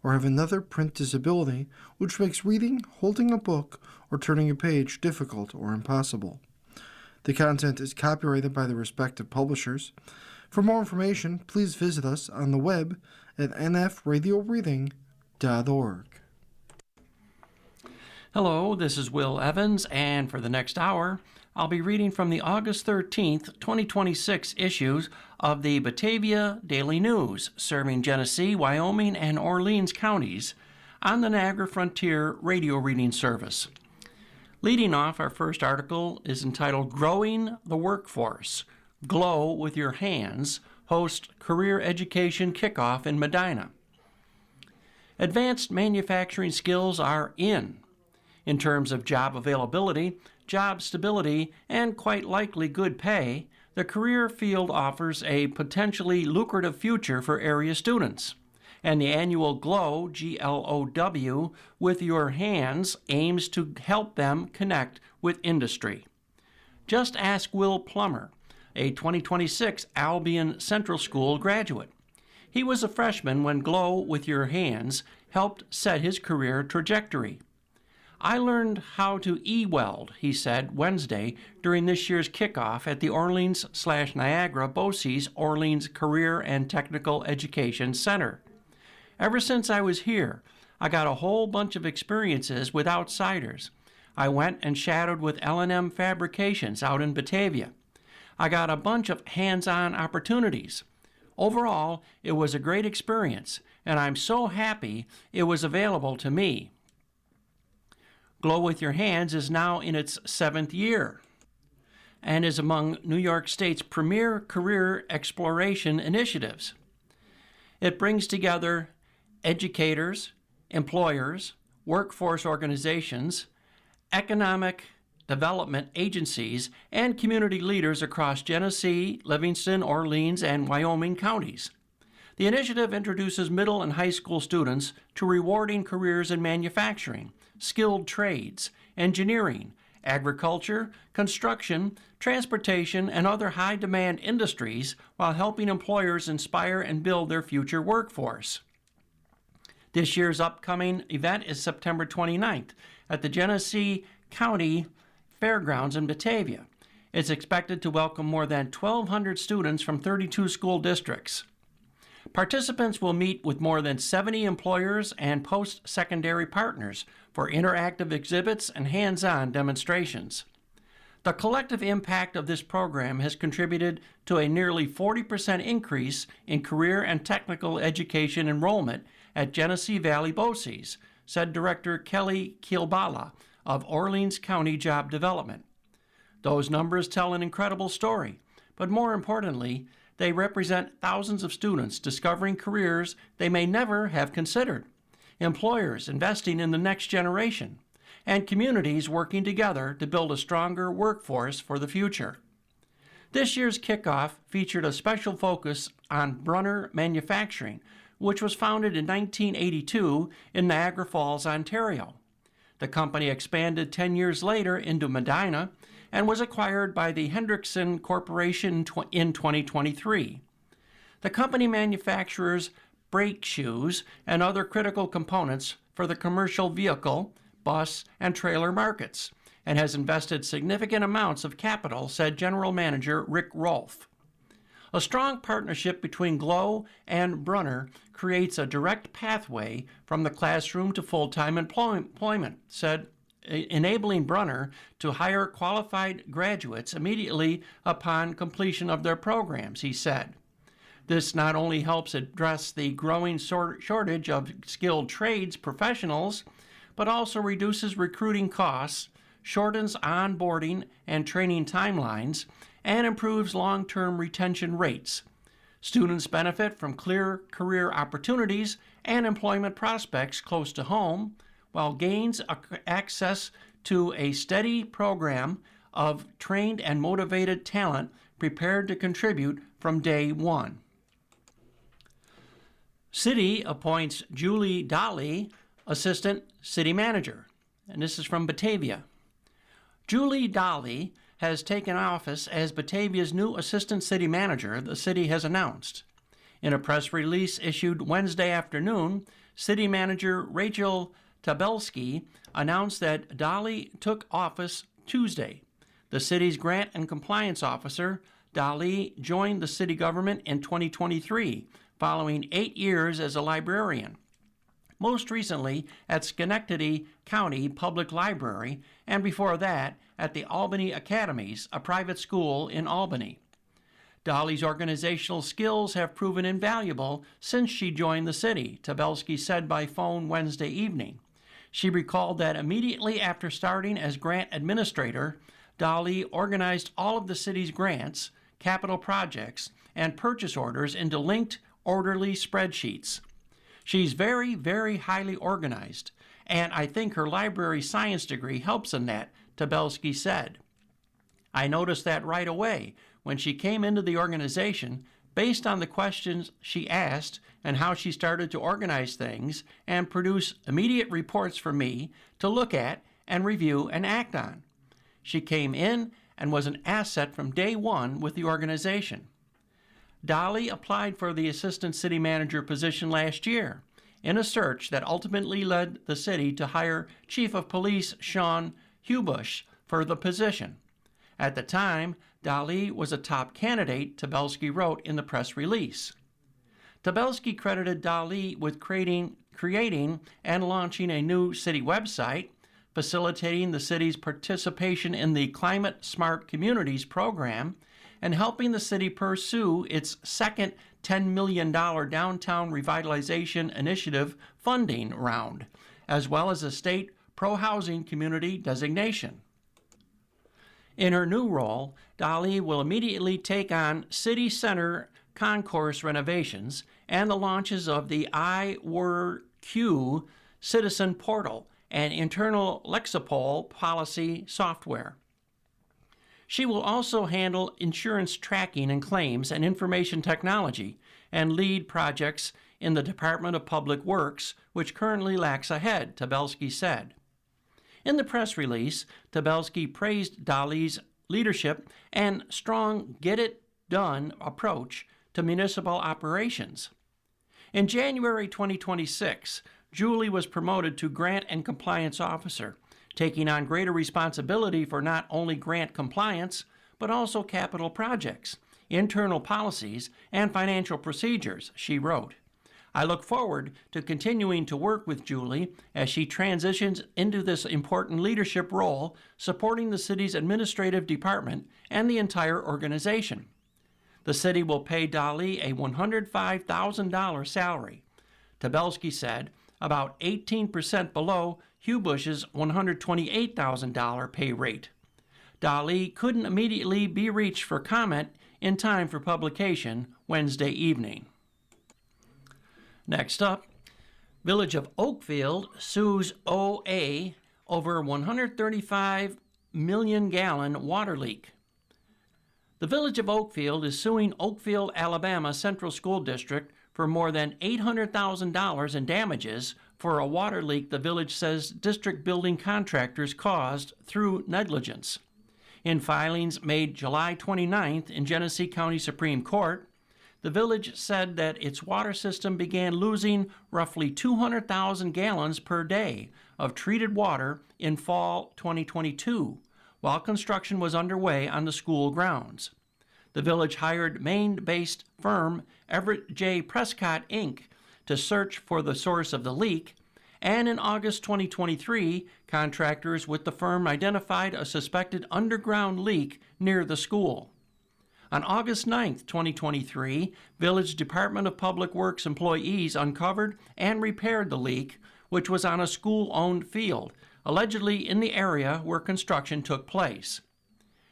or have another print disability which makes reading, holding a book, or turning a page difficult or impossible. The content is copyrighted by the respective publishers. For more information, please visit us on the web at nfradioreading.org. Hello, this is Will Evans, and for the next hour, I'll be reading from the August 13th, 2026 issues of the Batavia Daily News, serving Genesee, Wyoming, and Orleans counties on the Niagara Frontier radio reading service. Leading off, our first article is entitled Growing the Workforce. Glow with Your Hands, host Career Education Kickoff in Medina. Advanced manufacturing skills are in terms of job availability, job stability, and quite likely good pay. The career field offers a potentially lucrative future for area students. And the annual GLOW, G-L-O-W, with Your Hands aims to help them connect with industry. Just ask Will Plummer, a 2026 Albion Central School graduate. He was a freshman when Glow with Your Hands helped set his career trajectory. I learned how to e-weld, he said Wednesday during this year's kickoff at the Orleans/Niagara BOCES Orleans Career and Technical Education Center. Ever since I was here, I got a whole bunch of experiences with outsiders. I went and shadowed with L&M Fabrications out in Batavia. I got a bunch of hands-on opportunities. Overall, it was a great experience, and I'm so happy it was available to me. Glow with Your Hands is now in its 7th year and is among New York State's premier career exploration initiatives. It brings together educators, employers, workforce organizations, economic development agencies, and community leaders across Genesee, Livingston, Orleans, and Wyoming counties. The initiative introduces middle and high school students to rewarding careers in manufacturing, skilled trades, engineering, agriculture, construction, transportation, and other high-demand industries while helping employers inspire and build their future workforce. This year's upcoming event is September 29th at the Genesee County Fairgrounds in Batavia. It's expected to welcome more than 1,200 students from 32 school districts. Participants will meet with more than 70 employers and post-secondary partners for interactive exhibits and hands-on demonstrations. The collective impact of this program has contributed to a nearly 40% increase in career and technical education enrollment at Genesee Valley BOCES, said Director Kelly Kielbala of Orleans County Job Development. Those numbers tell an incredible story, but more importantly, they represent thousands of students discovering careers they may never have considered, employers investing in the next generation, and communities working together to build a stronger workforce for the future. This year's kickoff featured a special focus on Brunner Manufacturing, which was founded in 1982 in Niagara Falls, Ontario. The company expanded 10 years later into Medina and was acquired by the Hendrickson Corporation in 2023. The company manufactures brake shoes and other critical components for the commercial vehicle, bus, and trailer markets, and has invested significant amounts of capital, said General Manager Rick Rolfe. A strong partnership between Glow and Brunner creates a direct pathway from the classroom to full-time employment, said enabling Brunner to hire qualified graduates immediately upon completion of their programs, he said. This not only helps address the growing shortage of skilled trades professionals, but also reduces recruiting costs, shortens onboarding and training timelines, and improves long-term retention rates. Students benefit from clear career opportunities and employment prospects close to home, while gains access to a steady program of trained and motivated talent prepared to contribute from day one. City appoints Julie Dolly Assistant City Manager, and this is from Batavia. Julie Dolly has taken office as Batavia's new Assistant City Manager, the city has announced. In a press release issued Wednesday afternoon, City Manager Rachel Tabelski announced that Daly took office Tuesday. The city's grant and compliance officer, Daly joined the city government in 2023, following 8 years as a librarian, most recently at Schenectady County Public Library, and before that at the Albany Academies, a private school in Albany. Daly's organizational skills have proven invaluable since she joined the city, Tabelski said by phone Wednesday evening. She recalled that immediately after starting as grant administrator, Daly organized all of the city's grants, capital projects, and purchase orders into linked, orderly spreadsheets. She's very, very highly organized, and I think her library science degree helps in that, Tabelski said. I noticed that right away when she came into the organization based on the questions she asked and how she started to organize things and produce immediate reports for me to look at and review and act on. She came in and was an asset from day one with the organization. Daly applied for the assistant city manager position last year in a search that ultimately led the city to hire Chief of Police Sean Hubush for the position. At the time, Daly was a top candidate, Tabelski wrote in the press release. Tabelski credited Daly with creating and launching a new city website, facilitating the city's participation in the Climate Smart Communities program, and helping the city pursue its second $10 million downtown revitalization initiative funding round, as well as a state pro-housing community designation. In her new role, Daly will immediately take on city center concourse renovations and the launches of the iWorQ citizen portal and internal Lexipol policy software. She will also handle insurance tracking and claims and information technology and lead projects in the Department of Public Works, which currently lacks a head, Tabelski said. In the press release, Tabelski praised Daly's leadership and strong get-it-done approach to municipal operations. In January 2026, Julie was promoted to Grant and Compliance Officer, taking on greater responsibility for not only grant compliance, but also capital projects, internal policies, and financial procedures, she wrote. I look forward to continuing to work with Julie as she transitions into this important leadership role, supporting the city's administrative department and the entire organization. The city will pay Daly a $105,000 salary, Tabelski said, about 18% below Hubush's $128,000 pay rate. Daly couldn't immediately be reached for comment in time for publication Wednesday evening. Next up, Village of Oakfield sues OA over 135 million gallon water leak. The Village of Oakfield is suing Oakfield, Alabama Central School District for more than $800,000 in damages for a water leak the village says district building contractors caused through negligence. In filings made July 29th in Genesee County Supreme Court, the village said that its water system began losing roughly 200,000 gallons per day of treated water in fall 2022, while construction was underway on the school grounds. The village hired Maine-based firm Everett J. Prescott, Inc. to search for the source of the leak, and in August 2023, contractors with the firm identified a suspected underground leak near the school. On August 9, 2023, Village Department of Public Works employees uncovered and repaired the leak, which was on a school-owned field, allegedly in the area where construction took place.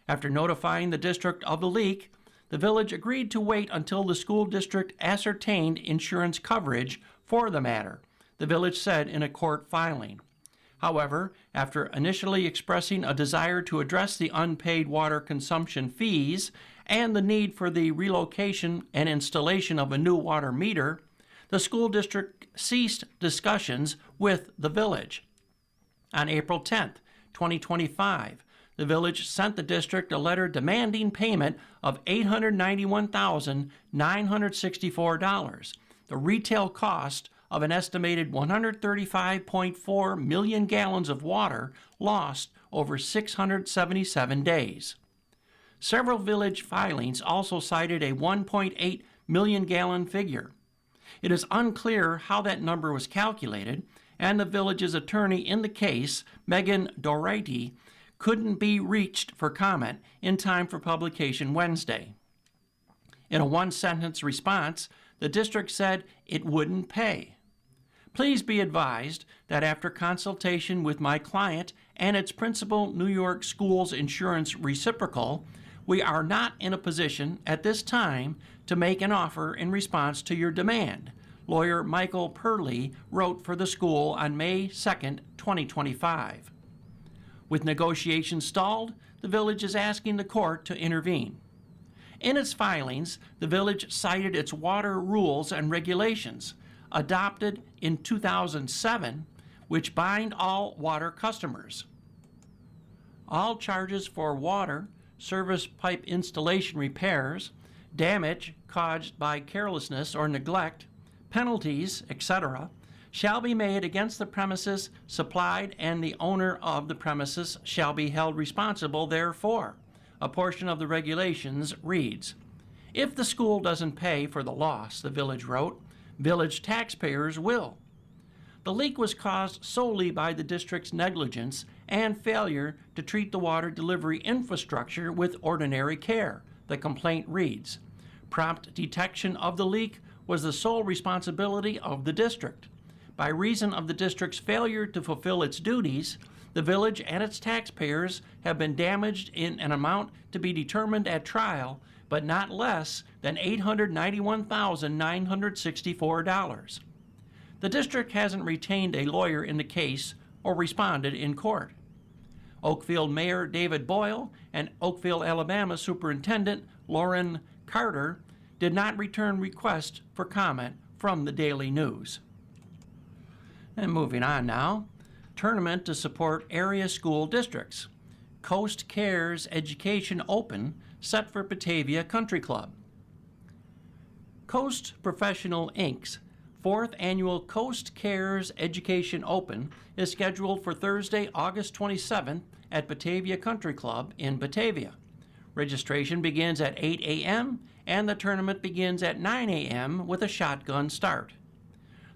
After notifying the district of the leak, the village agreed to wait until the school district ascertained insurance coverage for the matter, the village said in a court filing. However, after initially expressing a desire to address the unpaid water consumption fees and the need for the relocation and installation of a new water meter, the school district ceased discussions with the village. On April 10, 2025, the village sent the district a letter demanding payment of $891,964, the retail cost of an estimated 135.4 million gallons of water lost over 677 days. Several village filings also cited a 1.8 million gallon figure. It is unclear how that number was calculated, and the village's attorney in the case, Megan Doherty, couldn't be reached for comment in time for publication Wednesday. In a one-sentence response, the district said it wouldn't pay. Please be advised that after consultation with my client and its principal New York Schools Insurance Reciprocal, we are not in a position at this time to make an offer in response to your demand, lawyer Michael Perley wrote for the school on May 2, 2025. With negotiations stalled, the village is asking the court to intervene. In its filings, the village cited its water rules and regulations, adopted in 2007, which bind all water customers. All charges for water, service pipe installation repairs, damage caused by carelessness or neglect, penalties, etc., shall be made against the premises supplied, and the owner of the premises shall be held responsible therefor. A portion of the regulations reads, "If the school doesn't pay for the loss," the village wrote, "village taxpayers will." The leak was caused solely by the district's negligence and failure to treat the water delivery infrastructure with ordinary care, the complaint reads. Prompt detection of the leak was the sole responsibility of the district. By reason of the district's failure to fulfill its duties, the village and its taxpayers have been damaged in an amount to be determined at trial, but not less than $891,964. The district hasn't retained a lawyer in the case or responded in court. Oakfield Mayor David Boyle and Oakfield, Alabama Superintendent Lauren Carter did not return requests for comment from the Daily News. And moving on now, tournament to support area school districts. Coast Cares Education Open set for Batavia Country Club. Coast Professional Inc.'s fourth annual Coast Cares Education Open is scheduled for Thursday, August 27th at Batavia Country Club in Batavia. Registration begins at 8 a.m. and the tournament begins at 9 a.m. with a shotgun start.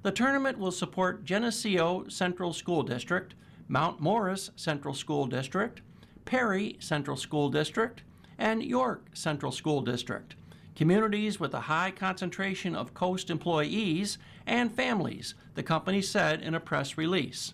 The tournament will support Geneseo Central School District, Mount Morris Central School District, Perry Central School District, and York Central School District, communities with a high concentration of Coast employees and families, the company said in a press release.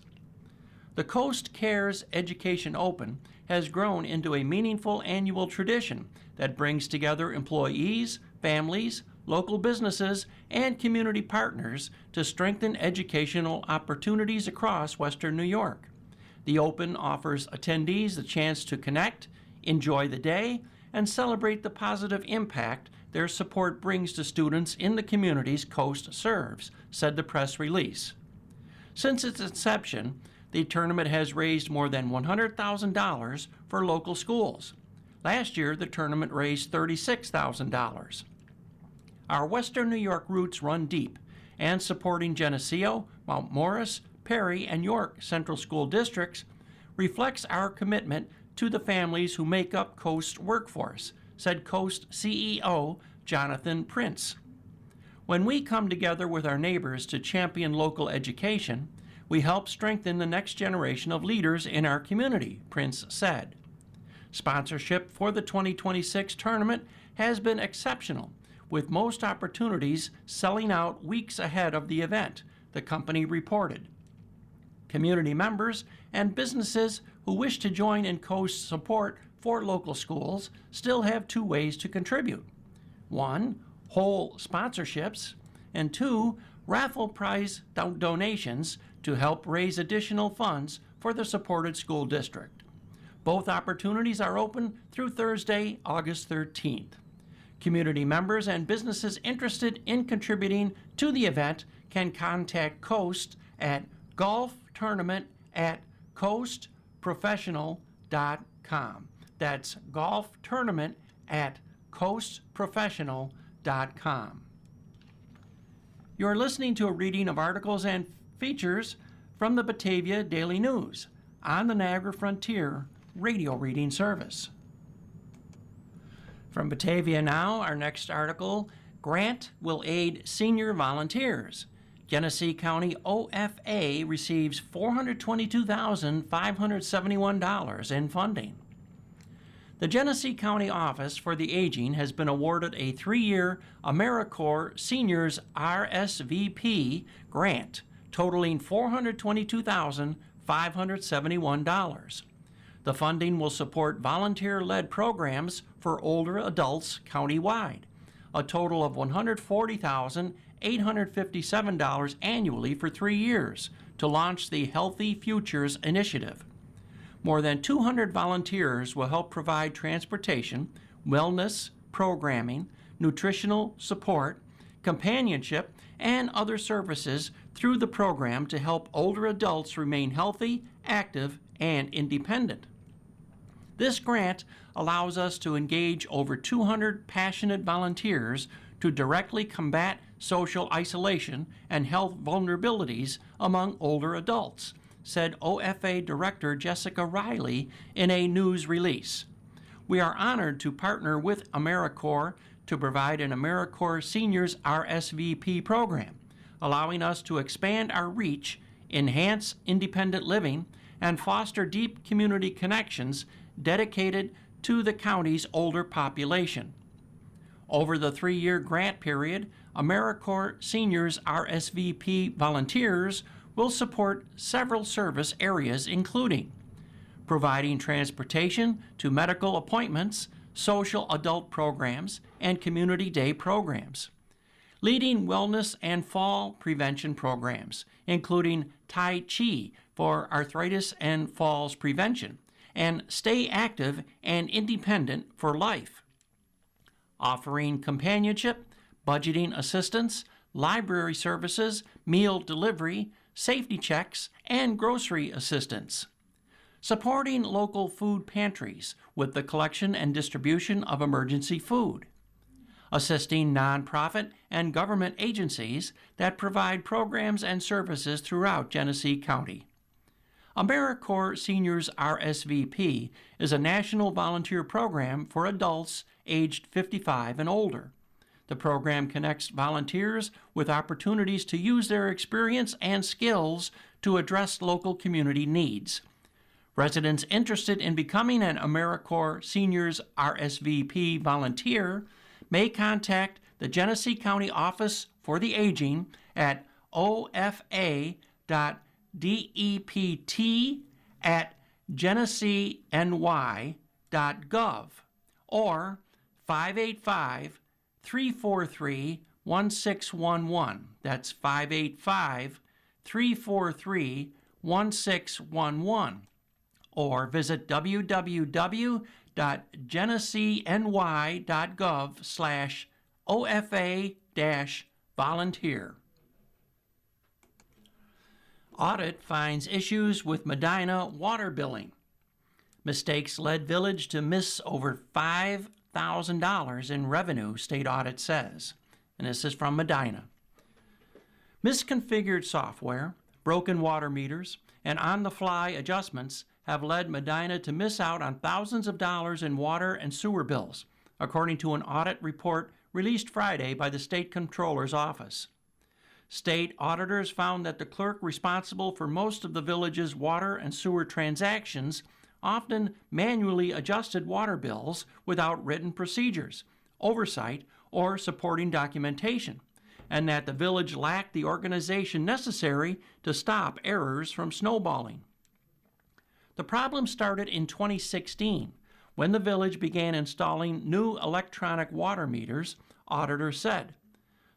The Coast Cares Education Open has grown into a meaningful annual tradition that brings together employees, families, local businesses, and community partners to strengthen educational opportunities across Western New York. The Open offers attendees the chance to connect, enjoy the day, and celebrate the positive impact their support brings to students in the communities Coast serves, said the press release. Since its inception, the tournament has raised more than $100,000 for local schools. Last year, the tournament raised $36,000. Our Western New York roots run deep, and supporting Geneseo, Mount Morris, Perry, and York Central School Districts reflects our commitment to the families who make up Coast's workforce, said Coast CEO Jonathan Prince. When we come together with our neighbors to champion local education, we help strengthen the next generation of leaders in our community, Prince said. Sponsorship for the 2026 tournament has been exceptional, with most opportunities selling out weeks ahead of the event, the company reported. Community members and businesses who wish to join in Coast's support for local schools still have two ways to contribute. One, whole sponsorships, and two, raffle prize donations to help raise additional funds for the supported school district. Both opportunities are open through Thursday, August 13th. Community members and businesses interested in contributing to the event can contact Coast at golftournament@coastprofessional.com. That's golftournament@coastprofessional.com. You are listening to a reading of articles and features from the Batavia Daily News on the Niagara Frontier radio reading service. From Batavia Now, our next article, Grant will aid senior volunteers. Genesee County OFA receives $422,571 in funding. The Genesee County Office for the Aging has been awarded a 3-year AmeriCorps Seniors RSVP grant totaling $422,571. The funding will support volunteer-led programs for older adults countywide, a total of $140,857 annually for 3 years to launch the Healthy Futures Initiative. More than 200 volunteers will help provide transportation, wellness, programming, nutritional support, companionship, and other services through the program to help older adults remain healthy, active, and independent. This grant allows us to engage over 200 passionate volunteers to directly combat social isolation and health vulnerabilities among older adults, said OFA Director Jessica Riley in a news release. We are honored to partner with AmeriCorps to provide an AmeriCorps Seniors RSVP program, allowing us to expand our reach, enhance independent living, and foster deep community connections dedicated to the county's older population. Over the 3-year grant period, AmeriCorps Seniors RSVP volunteers will support several service areas, including providing transportation to medical appointments, social adult programs, and community day programs, leading wellness and fall prevention programs, including Tai Chi for arthritis and falls prevention, and Stay Active and Independent for Life, offering companionship, budgeting assistance, library services, meal delivery, safety checks, and grocery assistance, supporting local food pantries with the collection and distribution of emergency food, assisting nonprofit and government agencies that provide programs and services throughout Genesee County. AmeriCorps Seniors RSVP is a national volunteer program for adults aged 55 and older. The program connects volunteers with opportunities to use their experience and skills to address local community needs. Residents interested in becoming an AmeriCorps Seniors RSVP volunteer may contact the Genesee County Office for the Aging at ofa.dept@geneseeny.gov or 585-343-1611. That's 585-343-1611. Or visit www.geneseeny.gov/OFA-volunteer. Audit finds issues with Medina water billing. Mistakes led village to miss over $5,000 in revenue, state audit says. And this is from Medina. Misconfigured software, broken water meters, and on-the-fly adjustments have led Medina to miss out on thousands of dollars in water and sewer bills, according to an audit report released Friday by the State Comptroller's Office. State auditors found that the clerk responsible for most of the village's water and sewer transactions often manually adjusted water bills without written procedures, oversight, or supporting documentation, and that the village lacked the organization necessary to stop errors from snowballing. The problem started in 2016 when the village began installing new electronic water meters, auditors said.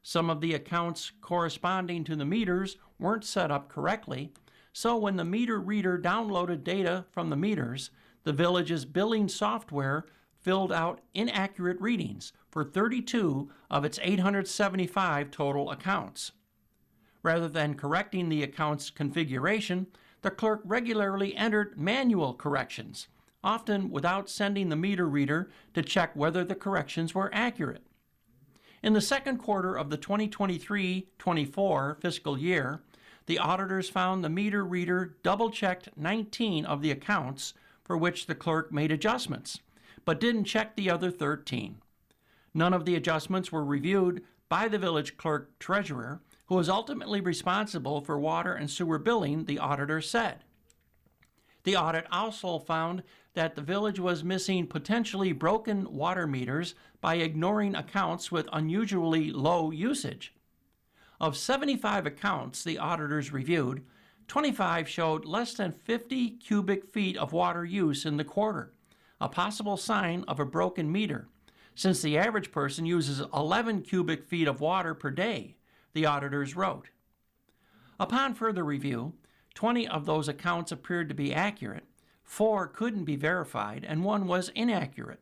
Some of the accounts corresponding to the meters weren't set up correctly, so when the meter reader downloaded data from the meters, the village's billing software filled out inaccurate readings for 32 of its 875 total accounts. Rather than correcting the account's configuration, the clerk regularly entered manual corrections, often without sending the meter reader to check whether the corrections were accurate. In the second quarter of the 2023-24 fiscal year, the auditors found the meter reader double-checked 19 of the accounts for which the clerk made adjustments, but didn't check the other 13. None of the adjustments were reviewed by the village clerk treasurer, who was ultimately responsible for water and sewer billing, the auditor said. The audit also found that the village was missing potentially broken water meters by ignoring accounts with unusually low usage. Of 75 accounts the auditors reviewed, 25 showed less than 50 cubic feet of water use in the quarter, a possible sign of a broken meter, since the average person uses 11 cubic feet of water per day, the auditors wrote. Upon further review, 20 of those accounts appeared to be accurate, 4 couldn't be verified, and 1 was inaccurate.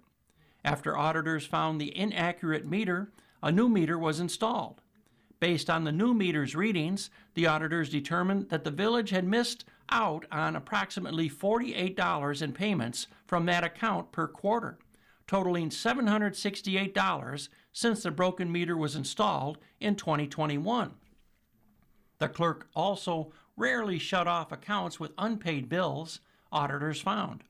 After auditors found the inaccurate meter, a new meter was installed. Based on the new meter's readings, the auditors determined that the village had missed out on approximately $48 in payments from that account per quarter, totaling $768 since the broken meter was installed in 2021. The clerk also rarely shut off accounts with unpaid bills, auditors found.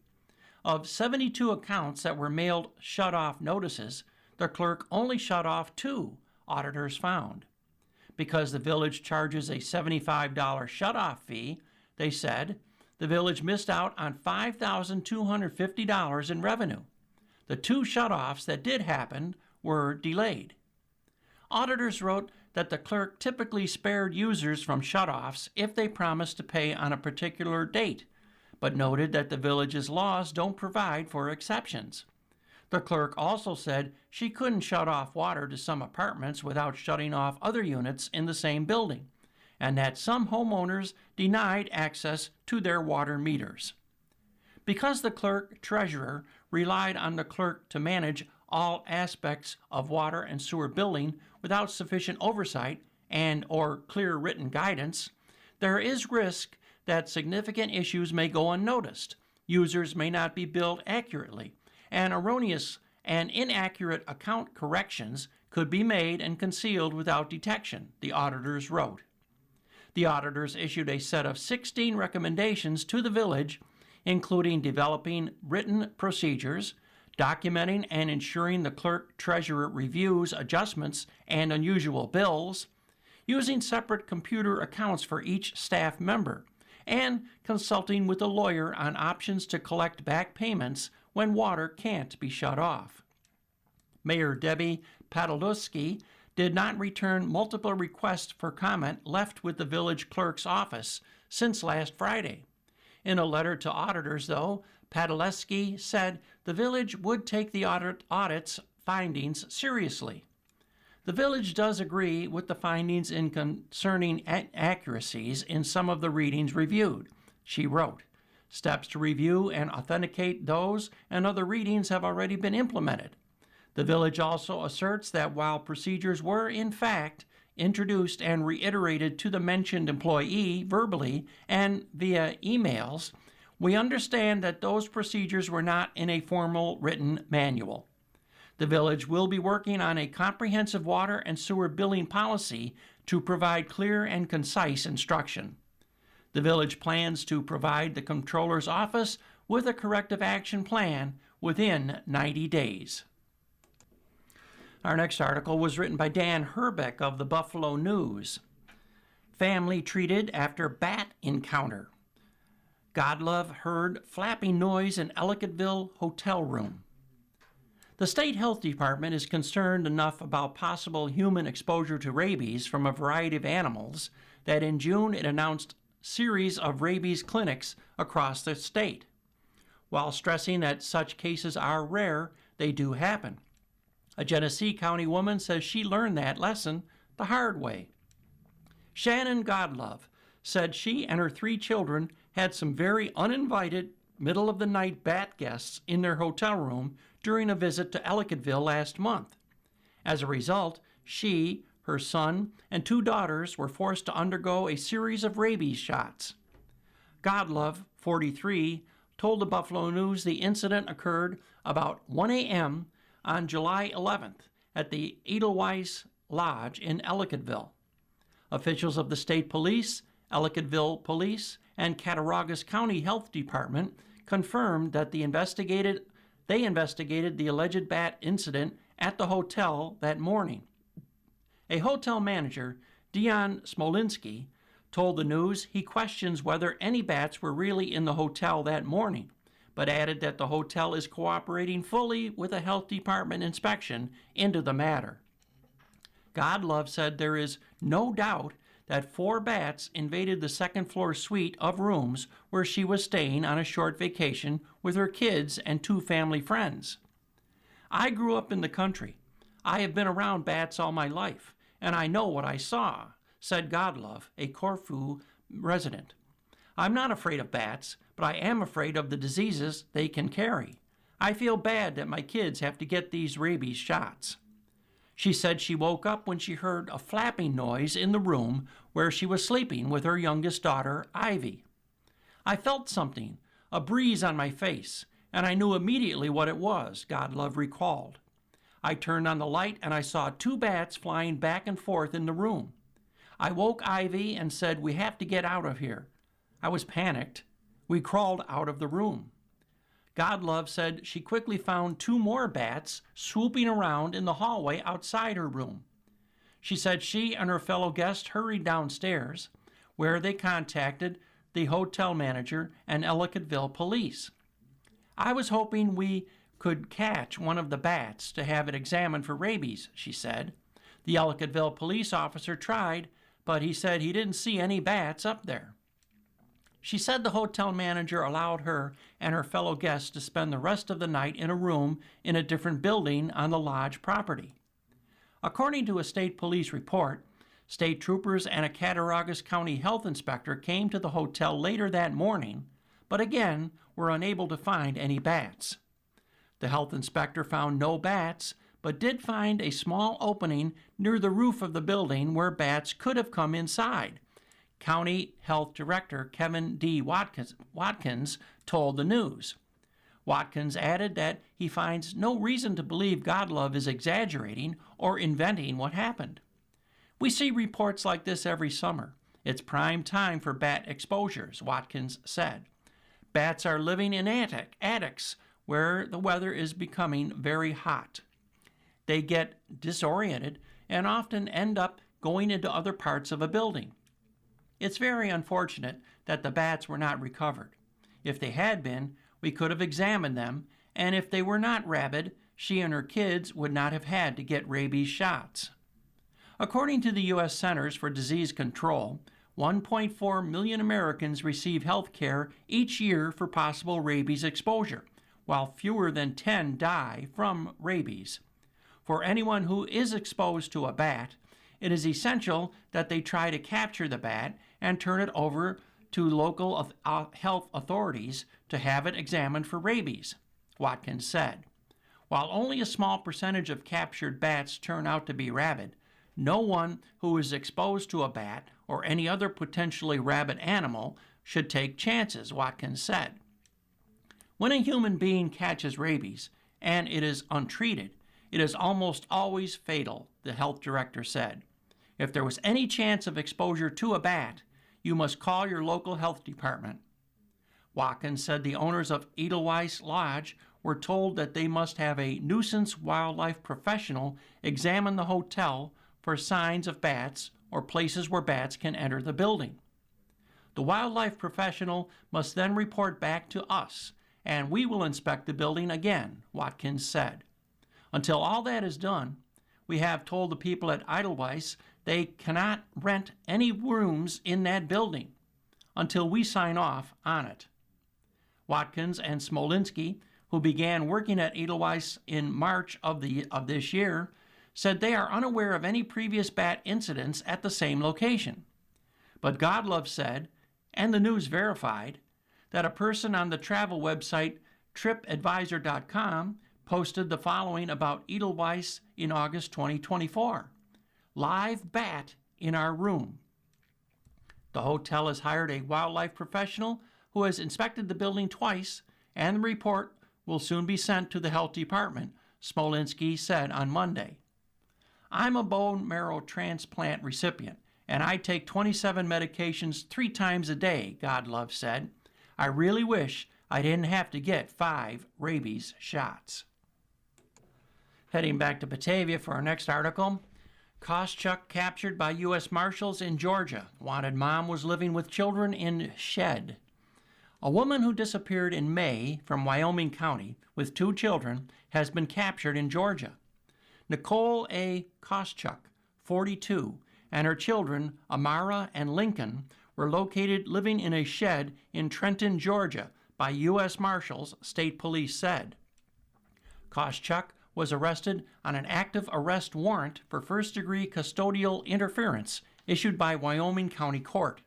Of 72 accounts that were mailed shut-off notices, the clerk only shut off 2, auditors found. Because the village charges a $75 shut-off fee, they said, the village missed out on $5,250 in revenue. The 2 shut-offs that did happen were delayed. Auditors wrote that the clerk typically spared users from shut-offs if they promised to pay on a particular date, but noted that the village's laws don't provide for exceptions. The clerk also said she couldn't shut off water to some apartments without shutting off other units in the same building, and that some homeowners denied access to their water meters. Because the clerk treasurer relied on the clerk to manage all aspects of water and sewer billing without sufficient oversight and or clear written guidance, there is risk that significant issues may go unnoticed. Users may not be billed accurately, and erroneous and inaccurate account corrections could be made and concealed without detection, the auditors wrote. The auditors issued a set of 16 recommendations to the village, including developing written procedures, documenting and ensuring the clerk-treasurer reviews adjustments and unusual bills, using separate computer accounts for each staff member, and consulting with a lawyer on options to collect back payments when water can't be shut off. Mayor Debbie Padelewski did not return multiple requests for comment left with the village clerk's office since last Friday. In a letter to auditors, though, Padelewski said the village would take the audit's findings seriously. The village does agree with the findings in concerning inaccuracies in some of the readings reviewed, she wrote. Steps to review and authenticate those and other readings have already been implemented. The village also asserts that while procedures were, in fact, introduced and reiterated to the mentioned employee verbally and via emails, we understand that those procedures were not in a formal written manual. The village will be working on a comprehensive water and sewer billing policy to provide clear and concise instruction. The village plans to provide the Comptroller's Office with a corrective action plan within 90 days. Our next article was written by Dan Herbeck of the Buffalo News. Family treated after bat encounter. Godlove heard flapping noise in Ellicottville hotel room. The State Health Department is concerned enough about possible human exposure to rabies from a variety of animals that in June it announced series of rabies clinics across the state. While stressing that such cases are rare, they do happen. A Genesee County woman says she learned that lesson the hard way. Shannon Godlove said she and her 3 children had some very uninvited middle-of-the-night bat guests in their hotel room during a visit to Ellicottville last month. As a result, she, her son, and 2 daughters were forced to undergo a series of rabies shots. Godlove, 43, told the Buffalo News the incident occurred about 1 a.m. on July 11th at the Edelweiss Lodge in Ellicottville. Officials of the state police, Ellicottville Police, and Cattaraugus County Health Department confirmed that they investigated the alleged bat incident at the hotel that morning. A hotel manager, Dion Smolinski, told the News he questions whether any bats were really in the hotel that morning, but added that the hotel is cooperating fully with a health department inspection into the matter. Godlove said there is no doubt that 4 bats invaded the second-floor suite of rooms where she was staying on a short vacation with her kids and 2 family friends. I grew up in the country. I have been around bats all my life, and I know what I saw, said Godlove, a Corfu resident. I'm not afraid of bats, but I am afraid of the diseases they can carry. I feel bad that my kids have to get these rabies shots. She said she woke up when she heard a flapping noise in the room where she was sleeping with her youngest daughter, Ivy. I felt something, a breeze on my face, and I knew immediately what it was, Godlove recalled. I turned on the light and I saw 2 bats flying back and forth in the room. I woke Ivy and said, "We have to get out of here." I was panicked. We crawled out of the room. Godlove said she quickly found 2 more bats swooping around in the hallway outside her room. She said she and her fellow guest hurried downstairs, where they contacted the hotel manager and Ellicottville police. I was hoping we could catch one of the bats to have it examined for rabies, she said. The Ellicottville police officer tried, but he said he didn't see any bats up there. She said the hotel manager allowed her and her fellow guests to spend the rest of the night in a room in a different building on the lodge property. According to a state police report, state troopers and a Cattaraugus County health inspector came to the hotel later that morning, but again were unable to find any bats. The health inspector found no bats, but did find a small opening near the roof of the building where bats could have come inside. County Health Director Kevin D. Watkins told the News. Watkins added that he finds no reason to believe Godlove is exaggerating or inventing what happened. We see reports like this every summer. It's prime time for bat exposures, Watkins said. Bats are living in attics where the weather is becoming very hot. They get disoriented and often end up going into other parts of a building. It's very unfortunate that the bats were not recovered. If they had been, we could have examined them, and if they were not rabid, she and her kids would not have had to get rabies shots. According to the U.S. Centers for Disease Control, 1.4 million Americans receive health care each year for possible rabies exposure, while fewer than 10 die from rabies. For anyone who is exposed to a bat, it is essential that they try to capture the bat and turn it over to local health authorities to have it examined for rabies, Watkins said. While only a small percentage of captured bats turn out to be rabid, no one who is exposed to a bat or any other potentially rabid animal should take chances, Watkins said. When a human being catches rabies, and it is untreated, it is almost always fatal, the health director said. If there was any chance of exposure to a bat, you must call your local health department. Watkins said the owners of Edelweiss Lodge were told that they must have a nuisance wildlife professional examine the hotel for signs of bats or places where bats can enter the building. The wildlife professional must then report back to us, and we will inspect the building again, Watkins said. Until all that is done, we have told the people at Edelweiss they cannot rent any rooms in that building until we sign off on it. Watkins and Smolinski, who began working at Edelweiss in March of this year, said they are unaware of any previous bat incidents at the same location. But Godlove said, and the News verified, that a person on the travel website tripadvisor.com posted the following about Edelweiss in August 2024. Live bat in our room. The hotel has hired a wildlife professional who has inspected the building twice, and the report will soon be sent to the health department, Smolinski said on Monday. I'm a bone marrow transplant recipient, and I take 27 medications 3 times a day, Godlove said. I really wish I didn't have to get 5 rabies shots. Heading back to Batavia for our next article. Koschuk captured by U.S. Marshals in Georgia. Wanted mom was living with children in shed. A woman who disappeared in May from Wyoming County with 2 children has been captured in Georgia. Nicole A. Koschuk, 42, and her children, Amara and Lincoln, were located living in a shed in Trenton, Georgia, by U.S. Marshals, state police said. Koschuk was arrested on an active arrest warrant for first-degree custodial interference issued by Wyoming County Court.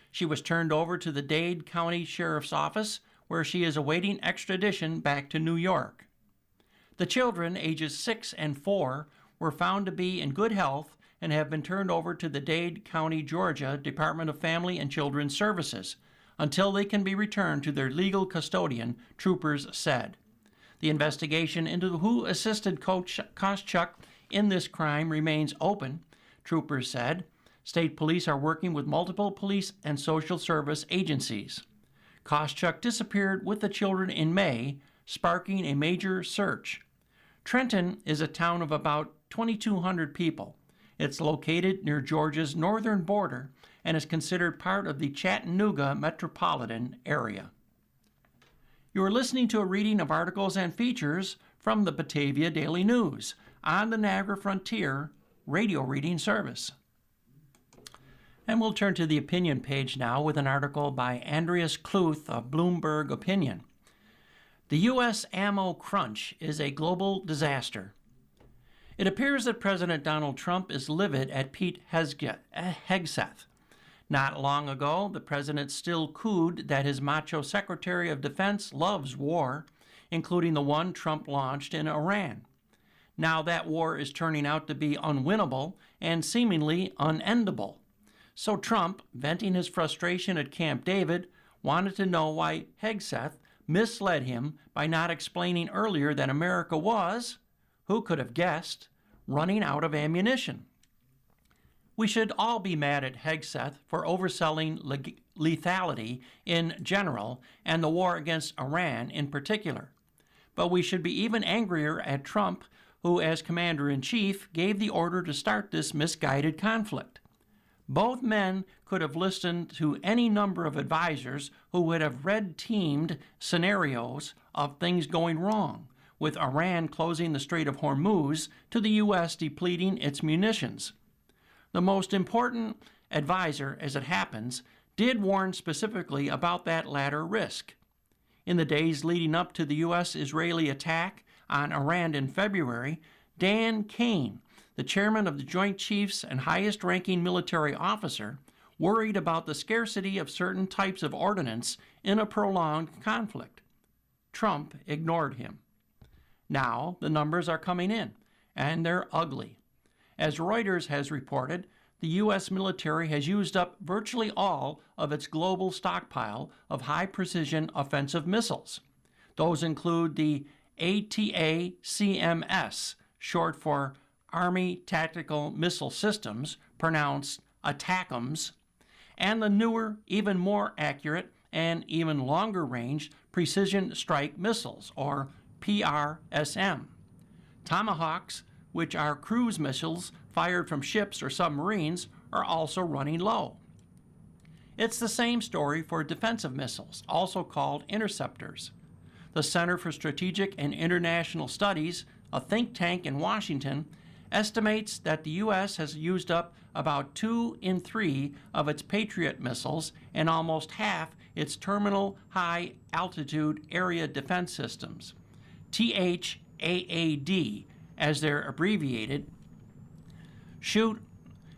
She was turned over to the Dade County Sheriff's Office, where she is awaiting extradition back to New York. The children, ages 6 and 4, were found to be in good health and have been turned over to the Dade County, Georgia Department of Family and Children's Services until they can be returned to their legal custodian, troopers said. The investigation into who assisted Koschuk in this crime remains open, troopers said. State police are working with multiple police and social service agencies. Koschuk disappeared with the children in May, sparking a major search. Trenton is a town of about 2,200 people. It's located near Georgia's northern border and is considered part of the Chattanooga metropolitan area. You are listening to a reading of articles and features from the Batavia Daily News on the Niagara Frontier radio reading service. And we'll turn to the opinion page now with an article by Andreas Kluth of Bloomberg Opinion. The U.S. ammo crunch is a global disaster. It appears that President Donald Trump is livid at Pete Hegseth. Not long ago, the president still cooed that his macho Secretary of Defense loves war, including the one Trump launched in Iran. Now that war is turning out to be unwinnable and seemingly unendable. So Trump, venting his frustration at Camp David, wanted to know why Hegseth misled him by not explaining earlier that America was, who could have guessed, running out of ammunition. We should all be mad at Hegseth for overselling lethality in general and the war against Iran in particular. But we should be even angrier at Trump, who, as commander-in-chief, gave the order to start this misguided conflict. Both men could have listened to any number of advisors who would have red-teamed scenarios of things going wrong, with Iran closing the Strait of Hormuz to the U.S. depleting its munitions. The most important advisor, as it happens, did warn specifically about that latter risk. In the days leading up to the U.S.-Israeli attack on Iran in February, Dan Kane, the chairman of the Joint Chiefs and highest-ranking military officer, worried about the scarcity of certain types of ordnance in a prolonged conflict. Trump ignored him. Now the numbers are coming in, and they're ugly. As Reuters has reported, the U.S. military has used up virtually all of its global stockpile of high-precision offensive missiles. Those include the ATACMS, short for Army Tactical Missile Systems, pronounced ATACMS, and the newer, even more accurate, and even longer-range Precision Strike Missiles, or PRSM. Tomahawks, which are cruise missiles fired from ships or submarines, are also running low. It's the same story for defensive missiles, also called interceptors. The Center for Strategic and International Studies, a think tank in Washington, estimates that the U.S. has used up about 2 in 3 of its Patriot missiles and almost half its Terminal High Altitude Area Defense Systems, THAAD, as they're abbreviated, shoot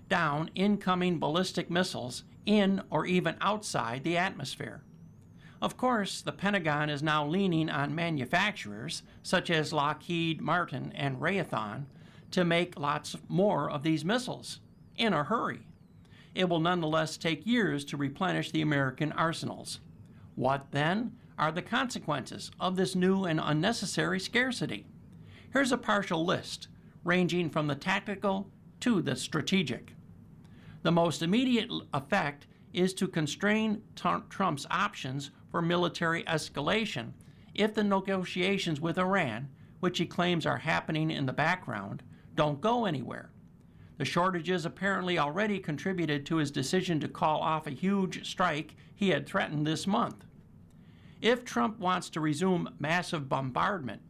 down incoming ballistic missiles in or even outside the atmosphere. Of course, the Pentagon is now leaning on manufacturers such as Lockheed Martin and Raytheon to make lots more of these missiles in a hurry. It will nonetheless take years to replenish the American arsenals. What, then, are the consequences of this new and unnecessary scarcity? Here's a partial list. ranging from the tactical to the strategic. The most immediate effect is to constrain Trump's options for military escalation if the negotiations with Iran, which he claims are happening in the background, don't go anywhere. The shortages apparently already contributed to his decision to call off a huge strike he had threatened this month. If Trump wants to resume massive bombardment,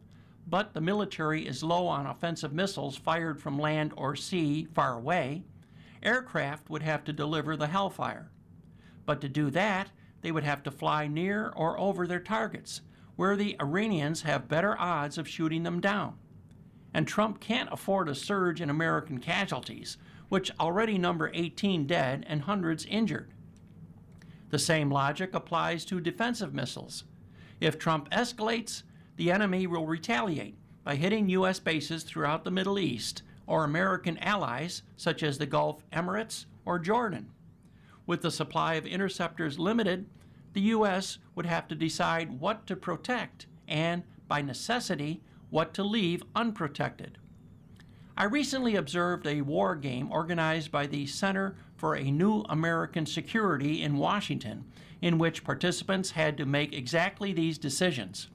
but the military is low on offensive missiles fired from land or sea far away, aircraft would have to deliver the hellfire. But to do that, they would have to fly near or over their targets, where the Iranians have better odds of shooting them down. And Trump can't afford a surge in American casualties, which already number 18 dead and hundreds injured. The same logic applies to defensive missiles. If Trump escalates, the enemy will retaliate by hitting U.S. bases throughout the Middle East or American allies such as the Gulf Emirates or Jordan. With the supply of interceptors limited, the U.S. would have to decide what to protect and, by necessity, what to leave unprotected. I recently observed a war game organized by the Center for a New American Security in Washington, in which participants had to make exactly these decisions.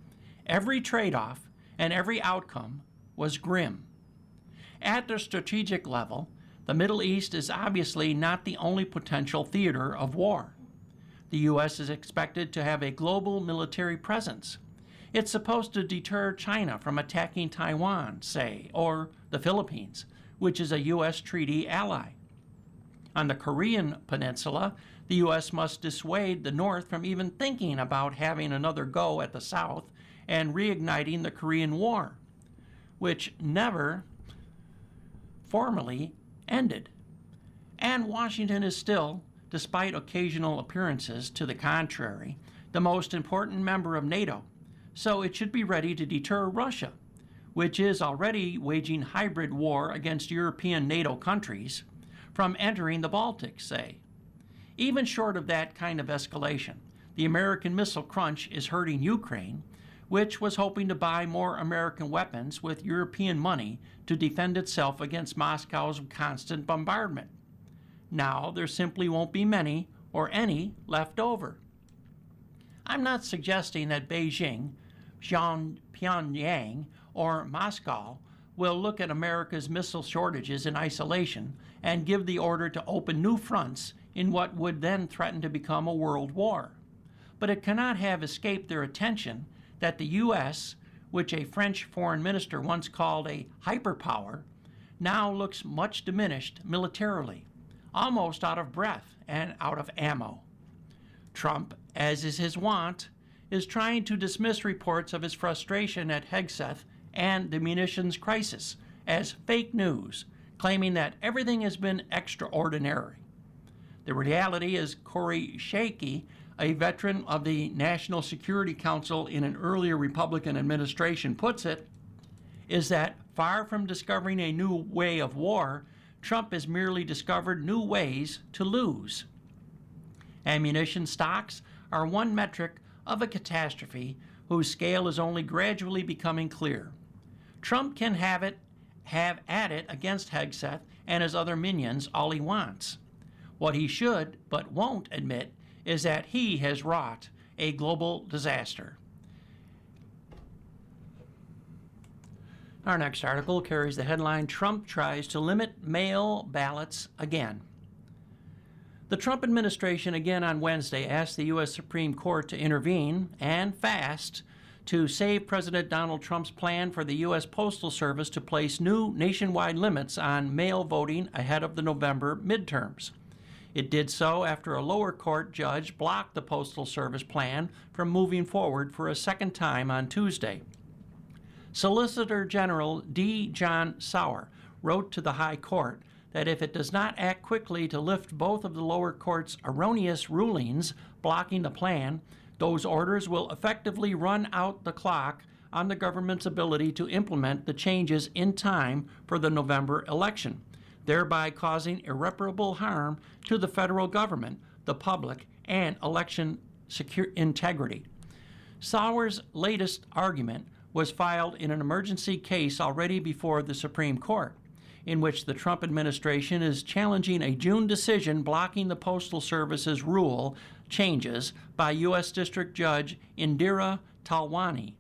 Every trade-off and every outcome was grim. At the strategic level, the Middle East is obviously not the only potential theater of war. The U.S. is expected to have a global military presence. It's supposed to deter China from attacking Taiwan, say, or the Philippines, which is a U.S. treaty ally. On the Korean peninsula, the U.S. must dissuade the North from even thinking about having another go at the South and reigniting the Korean War, which never formally ended. And Washington is still, despite occasional appearances to the contrary, the most important member of NATO, so it should be ready to deter Russia, which is already waging hybrid war against European NATO countries, from entering the Baltic, say. Even short of that kind of escalation, the American missile crunch is hurting Ukraine, which was hoping to buy more American weapons with European money to defend itself against Moscow's constant bombardment. Now there simply won't be many or any left over. I'm not suggesting that Beijing, Pyongyang, or Moscow will look at America's missile shortages in isolation and give the order to open new fronts in what would then threaten to become a world war. But it cannot have escaped their attention that the U.S., which a French foreign minister once called a hyperpower, now looks much diminished militarily, almost out of breath and out of ammo. Trump, as is his wont, is trying to dismiss reports of his frustration at Hegseth and the munitions crisis as fake news, claiming that everything has been extraordinary. The reality, as Corey Shakey, a veteran of the National Security Council in an earlier Republican administration, puts it, is that far from discovering a new way of war, Trump has merely discovered new ways to lose. Ammunition stocks are one metric of a catastrophe whose scale is only gradually becoming clear. Trump can have at it against Hegseth and his other minions all he wants. What he should, but won't admit, is that he has wrought a global disaster. Our next article carries the headline, Trump Tries to Limit Mail Ballots Again. The Trump administration again on Wednesday asked the U.S. Supreme Court to intervene, and fast, to save President Donald Trump's plan for the U.S. Postal Service to place new nationwide limits on mail voting ahead of the November midterms. It did so after a lower court judge blocked the Postal Service plan from moving forward for a second time on Tuesday. Solicitor General D. John Sauer wrote to the High Court that if it does not act quickly to lift both of the lower court's erroneous rulings blocking the plan, those orders will effectively run out the clock on the government's ability to implement the changes in time for the November election, thereby causing irreparable harm to the federal government, the public, and election integrity. Sauer's latest argument was filed in an emergency case already before the Supreme Court, in which the Trump administration is challenging a June decision blocking the Postal Service's rule changes by U.S. District Judge Indira Talwani.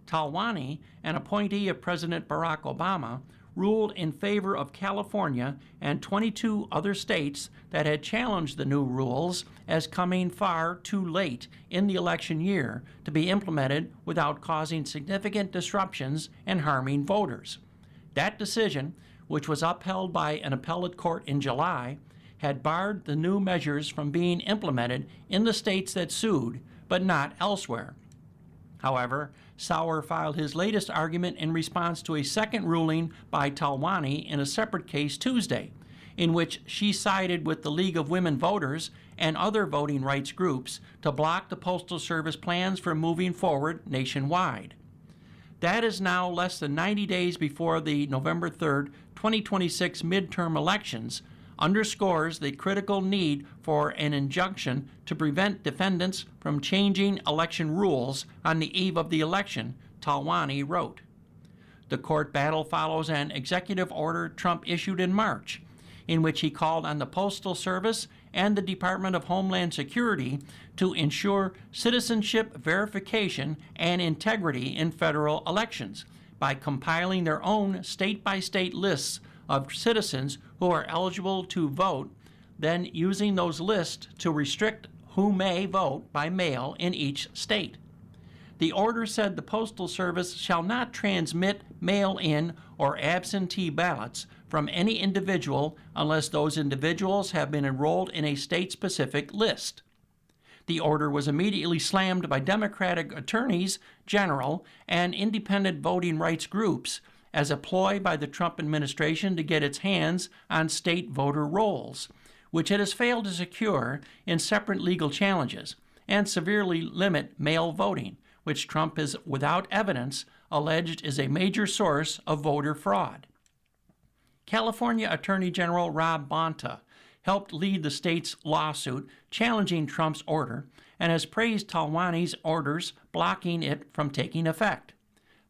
Talwani, an appointee of President Barack Obama, ruled in favor of California and 22 other states that had challenged the new rules as coming far too late in the election year to be implemented without causing significant disruptions and harming voters. That decision, which was upheld by an appellate court in July, had barred the new measures from being implemented in the states that sued, but not elsewhere. However, Sauer filed his latest argument in response to a second ruling by Talwani in a separate case Tuesday, in which she sided with the League of Women Voters and other voting rights groups to block the Postal Service plans for moving forward nationwide. That is now less than 90 days before the November 3rd, 2026 midterm elections, underscores the critical need for an injunction to prevent defendants from changing election rules on the eve of the election, Talwani wrote. The court battle follows an executive order Trump issued in March, in which he called on the Postal Service and the Department of Homeland Security to ensure citizenship verification and integrity in federal elections by compiling their own state-by-state lists of citizens who are eligible to vote, then using those lists to restrict who may vote by mail in each state. The order said the Postal Service shall not transmit mail-in or absentee ballots from any individual unless those individuals have been enrolled in a state-specific list. The order was immediately slammed by Democratic attorneys general and independent voting rights groups as a ploy by the Trump administration to get its hands on state voter rolls, which it has failed to secure in separate legal challenges, and severely limit mail voting, which Trump has, without evidence, alleged is a major source of voter fraud. California Attorney General Rob Bonta helped lead the state's lawsuit challenging Trump's order and has praised Talwani's orders blocking it from taking effect.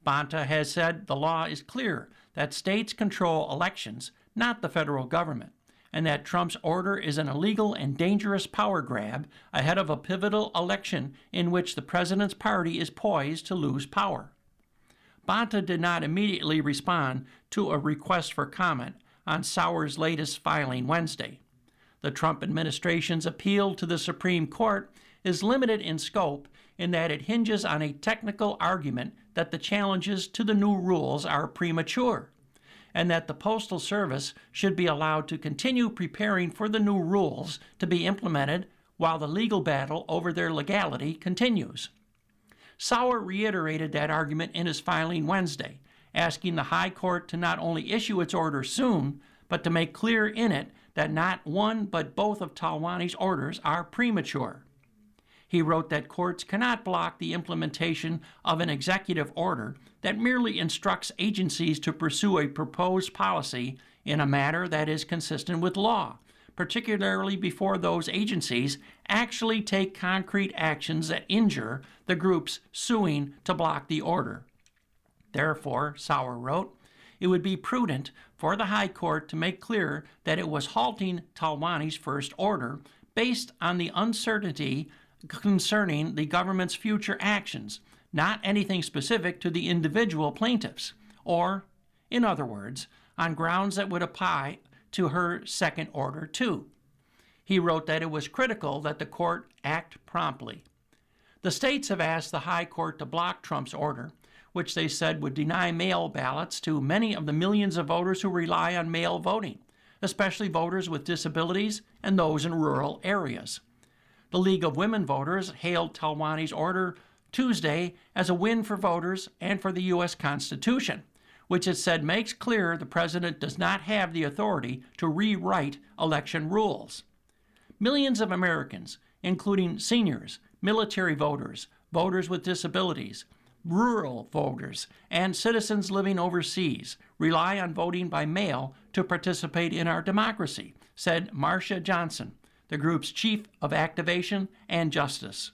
Bonta has said the law is clear that states control elections, not the federal government, and that Trump's order is an illegal and dangerous power grab ahead of a pivotal election in which the president's party is poised to lose power. Bonta did not immediately respond to a request for comment on Sauer's latest filing Wednesday. The Trump administration's appeal to the Supreme Court is limited in scope in that it hinges on a technical argument that the challenges to the new rules are premature, and that the Postal Service should be allowed to continue preparing for the new rules to be implemented while the legal battle over their legality continues. Sauer reiterated that argument in his filing Wednesday, asking the High Court to not only issue its order soon, but to make clear in it that not one but both of Talwani's orders are premature. He wrote that courts cannot block the implementation of an executive order that merely instructs agencies to pursue a proposed policy in a manner that is consistent with law, particularly before those agencies actually take concrete actions that injure the groups suing to block the order. Therefore, Sauer wrote, it would be prudent for the High Court to make clear that it was halting Talwani's first order based on the uncertainty concerning the government's future actions, not anything specific to the individual plaintiffs, or, in other words, on grounds that would apply to her second order too. He wrote that it was critical that the court act promptly. The states have asked the High Court to block Trump's order, which they said would deny mail ballots to many of the millions of voters who rely on mail voting, especially voters with disabilities and those in rural areas. The League of Women Voters hailed Talwani's order Tuesday as a win for voters and for the U.S. Constitution, which it said makes clear the president does not have the authority to rewrite election rules. Millions of Americans, including seniors, military voters, voters with disabilities, rural voters, and citizens living overseas, rely on voting by mail to participate in our democracy, said Marcia Johnson, the group's chief of activation and justice.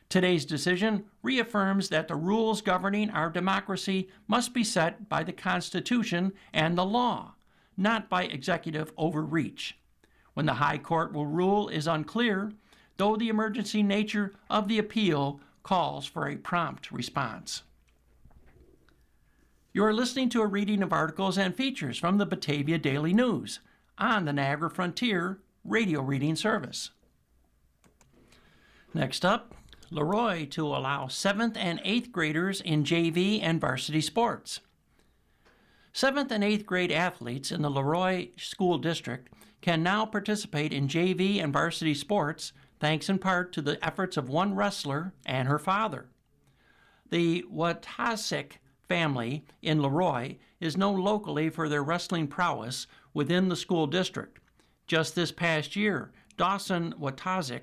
Today's decision reaffirms that the rules governing our democracy must be set by the Constitution and the law, not by executive overreach. When the High Court will rule is unclear, though the emergency nature of the appeal calls for a prompt response. You are listening to a reading of articles and features from the Batavia Daily News on the Niagara Frontier radio reading service. Next up, Leroy to allow 7th and 8th graders in JV and varsity sports. 7th and 8th grade athletes in the Leroy School District can now participate in JV and varsity sports thanks in part to the efforts of one wrestler and her father. The Watasik family in Leroy is known locally for their wrestling prowess within the school district. Just this past year, Dawson Watasik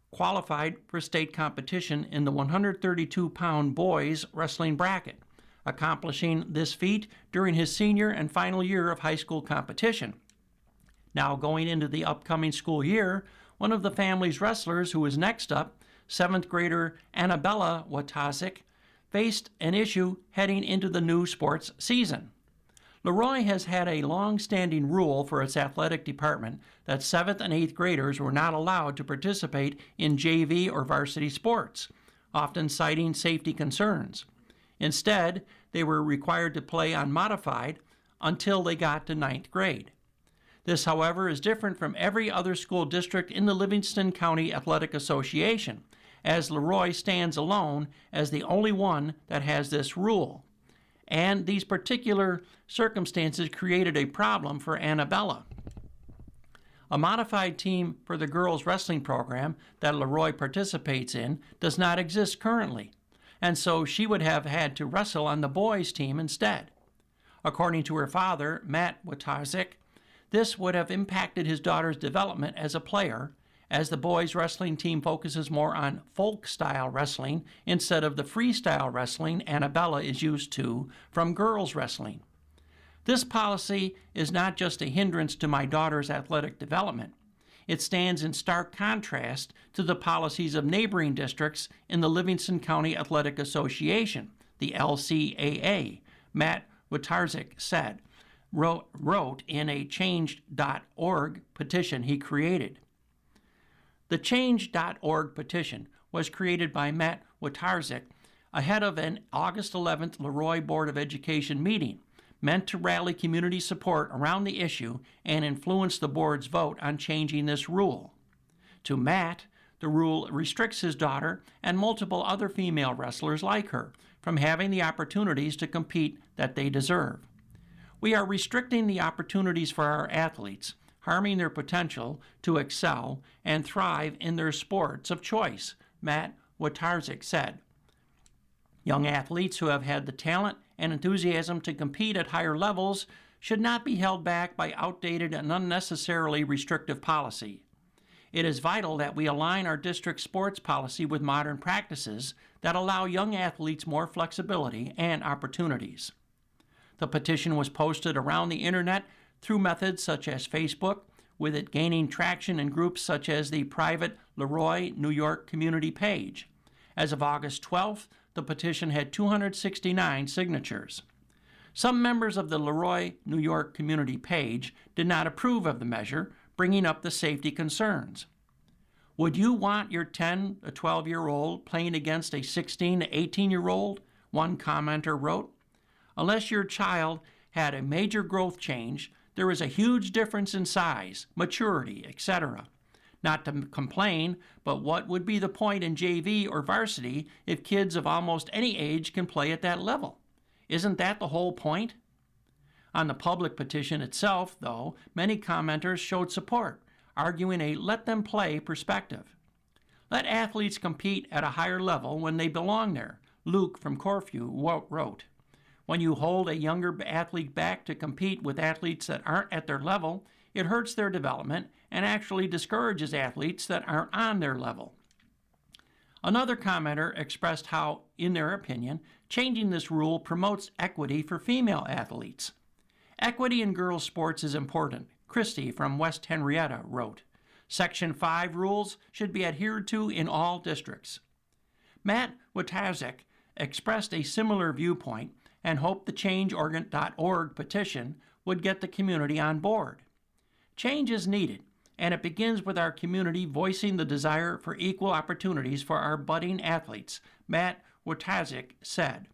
qualified for state competition in the 132-pound boys wrestling bracket, accomplishing this feat during his senior and final year of high school competition. Now going into the upcoming school year, one of the family's wrestlers who is next up, 7th grader Annabella Watasik, faced an issue heading into the new sports season. Leroy has had a long-standing rule for its athletic department that 7th and 8th graders were not allowed to participate in JV or varsity sports, often citing safety concerns. Instead, they were required to play on modified until they got to 9th grade. This, however, is different from every other school district in the Livingston County Athletic Association, as Leroy stands alone as the only one that has this rule. And these particular circumstances created a problem for Annabella. A modified team for the girls' wrestling program that Leroy participates in does not exist currently, and so she would have had to wrestle on the boys' team instead. According to her father, Matt Watasik, this would have impacted his daughter's development as a player, as the boys' wrestling team focuses more on folk-style wrestling instead of the freestyle wrestling Annabella is used to from girls' wrestling. This policy is not just a hindrance to my daughter's athletic development. It stands in stark contrast to the policies of neighboring districts in the Livingston County Athletic Association, the LCAA, Matt Watarzik said, wrote in a Change.org petition he created. The Change.org petition was created by Matt Watarzik ahead of an August 11th Leroy Board of Education meeting, meant to rally community support around the issue and influence the board's vote on changing this rule. To Matt, the rule restricts his daughter and multiple other female wrestlers like her from having the opportunities to compete that they deserve. We are restricting the opportunities for our athletes, harming their potential to excel and thrive in their sports of choice, Matt Watarzik said. Young athletes who have had the talent and enthusiasm to compete at higher levels should not be held back by outdated and unnecessarily restrictive policy. It is vital that we align our district sports policy with modern practices that allow young athletes more flexibility and opportunities. The petition was posted around the internet through methods such as Facebook, with it gaining traction in groups such as the private Leroy, New York community page. As of August 12th, the petition had 269 signatures. Some members of the Leroy, New York community page did not approve of the measure, bringing up the safety concerns. Would you want your 10 to 12-year-old playing against a 16 to 18-year-old? One commenter wrote. Unless your child had a major growth change, there is a huge difference in size, maturity, etc. Not to complain, but what would be the point in JV or varsity if kids of almost any age can play at that level? Isn't that the whole point? On the public petition itself, though, many commenters showed support, arguing a let-them-play perspective. Let athletes compete at a higher level when they belong there, Luke from Corfu wrote. When you hold a younger athlete back to compete with athletes that aren't at their level, it hurts their development and actually discourages athletes that aren't on their level. Another commenter expressed how, in their opinion, changing this rule promotes equity for female athletes. Equity in girls' sports is important, Christie from West Henrietta wrote. Section 5 rules should be adhered to in all districts. Matt Watazik expressed a similar viewpoint and hoped the change.org petition would get the community on board. Change is needed, and it begins with our community voicing the desire for equal opportunities for our budding athletes, Matt Watazik said.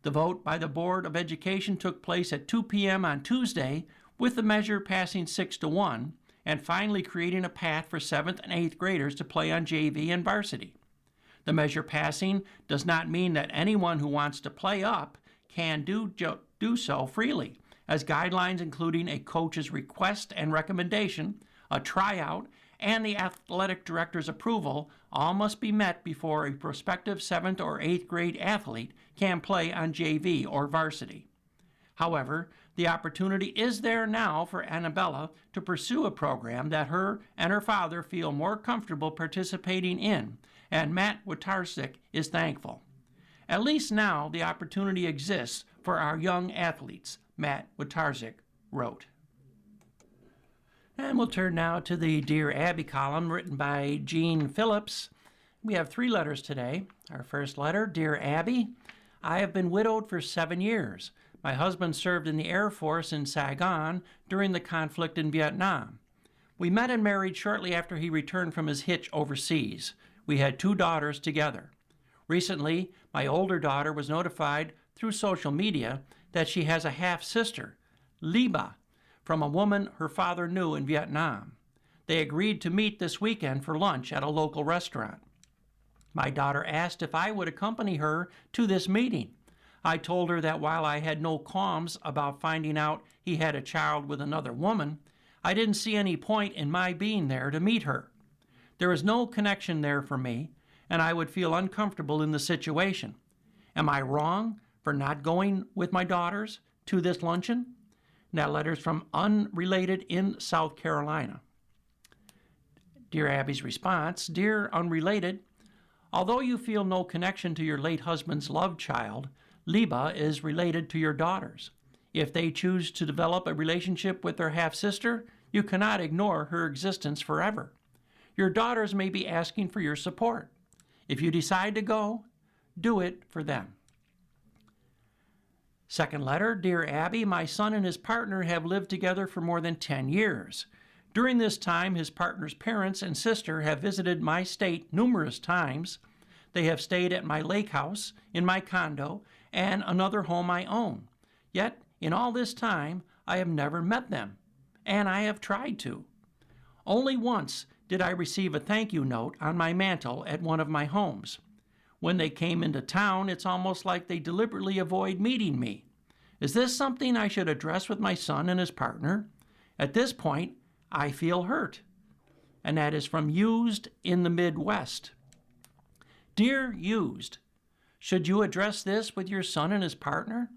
The vote by the Board of Education took place at 2 p.m. on Tuesday, with the measure passing 6-1 and finally creating a path for 7th and 8th graders to play on JV and varsity. The measure passing does not mean that anyone who wants to play up can do so freely, as guidelines including a coach's request and recommendation, a tryout, and the athletic director's approval all must be met before a prospective 7th or 8th grade athlete can play on JV or varsity. However, the opportunity is there now for Annabella to pursue a program that her and her father feel more comfortable participating in, and Matt Watazik is thankful. At least now the opportunity exists for our young athletes, Matt Watazik wrote. And we'll turn now to the Dear Abby column written by Jean Phillips. We have 3 letters today. Our first letter, Dear Abby, I have been widowed for 7 years. My husband served in the Air Force in Saigon during the conflict in Vietnam. We met and married shortly after he returned from his hitch overseas. We had 2 daughters together. Recently, my older daughter was notified through social media that she has a half-sister, Liba, from a woman her father knew in Vietnam. They agreed to meet this weekend for lunch at a local restaurant. My daughter asked if I would accompany her to this meeting. I told her that while I had no qualms about finding out he had a child with another woman, I didn't see any point in my being there to meet her. There is no connection there for me, and I would feel uncomfortable in the situation. Am I wrong for not going with my daughters to this luncheon? And that letter's from Unrelated in South Carolina. Dear Abby's response, Dear Unrelated, although you feel no connection to your late husband's love child, Liba is related to your daughters. If they choose to develop a relationship with their half-sister, you cannot ignore her existence forever. Your daughters may be asking for your support. If you decide to go, do it for them. Second letter, Dear Abby, my son and his partner have lived together for more than 10 years. During this time, his partner's parents and sister have visited my state numerous times. They have stayed at my lake house, in my condo, and another home I own. Yet, in all this time, I have never met them, and I have tried to. Only once did I receive a thank you note on my mantle at one of my homes. When they came into town, it's almost like they deliberately avoid meeting me. Is this something I should address with my son and his partner? At this point, I feel hurt. And that is from Used in the Midwest. Dear Used, should you address this with your son and his partner?